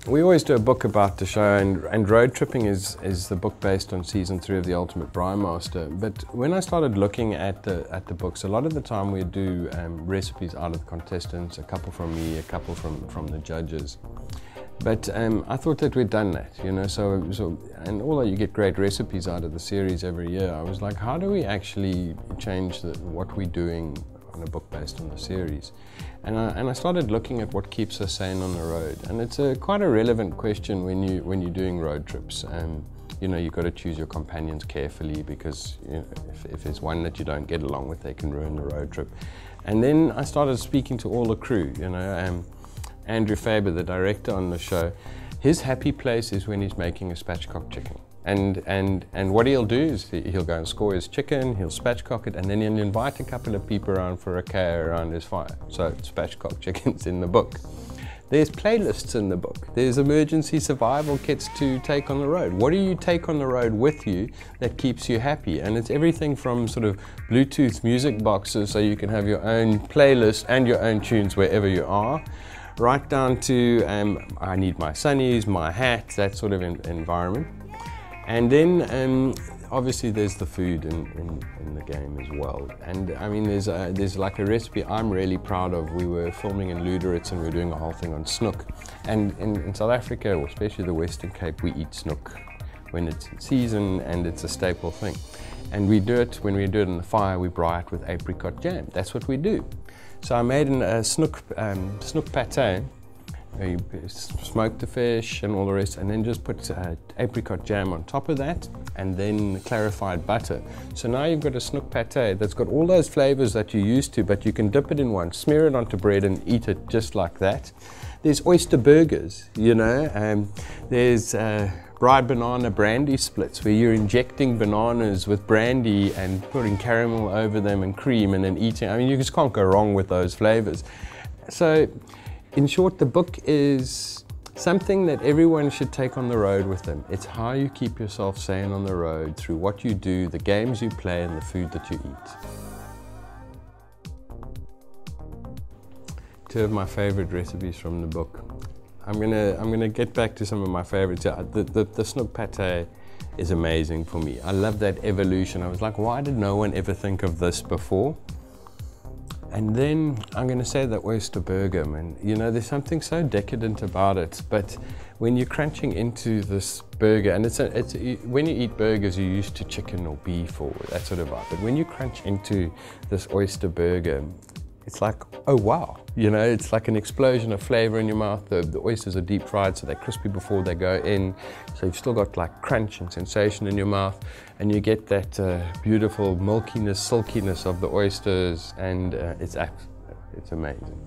We always do a book about the show, and Road Tripping is the book based on season 3 of the Ultimate Braai Master. But when I started looking at the books, a lot of the time we do recipes out of the contestants, a couple from me, a couple from the judges. But I thought that we'd done that, you know, so and although you get great recipes out of the series every year, I was like, how do we actually change what we're doing on a book based on the series? And I started looking at what keeps us sane on the road, and it's quite a relevant question when you're doing road trips. You know, you've got to choose your companions carefully, because you know, if there's one that you don't get along with, they can ruin the road trip. And then I started speaking to all the crew, you know. Andrew Faber, the director on the show, his happy place is when he's making a spatchcock chicken. And what he'll do is he'll go and score his chicken, he'll spatchcock it, and then he'll invite a couple of people around for a K around his fire. So spatchcock chicken's in the book. There's playlists in the book. There's emergency survival kits to take on the road. What do you take on the road with you that keeps you happy? And it's everything from sort of Bluetooth music boxes, so you can have your own playlist and your own tunes wherever you are, right down to I need my sunnies, my hat, that sort of environment. And then obviously there's the food in the game as well. And I mean, there's like a recipe I'm really proud of. We were filming in Luderitz and we were doing a whole thing on snook. And in South Africa, or especially the Western Cape, we eat snook when it's in season, and it's a staple thing. And we do it, when we do it in the fire, we braai it with apricot jam. That's what we do. So I made a snook pate. You smoke the fish and all the rest, and then just put apricot jam on top of that, and then clarified butter. So now you've got a snook pate that's got all those flavors that you're used to, but you can dip it in one, smear it onto bread, and eat it just like that. There's oyster burgers, you know. There's Braai banana brandy splits, where you're injecting bananas with brandy and putting caramel over them and cream, and then eating. I mean, you just can't go wrong with those flavors. So, in short, the book is something that everyone should take on the road with them. It's how you keep yourself sane on the road through what you do, the games you play, and the food that you eat. Two of my favorite recipes from the book. I'm gonna get back to some of my favorites. The snook pate is amazing for me. I love that evolution. I was like, why did no one ever think of this before? And then I'm going to say that oyster burger, man. You know, there's something so decadent about it, but when you're crunching into this burger, and when you eat burgers, you're used to chicken or beef or that sort of vibe, but when you crunch into this oyster burger, it's like, oh wow, you know, it's like an explosion of flavor in your mouth. The oysters are deep fried, so they're crispy before they go in, so you've still got like crunch and sensation in your mouth, and you get that beautiful milkiness, silkiness of the oysters, and it's amazing.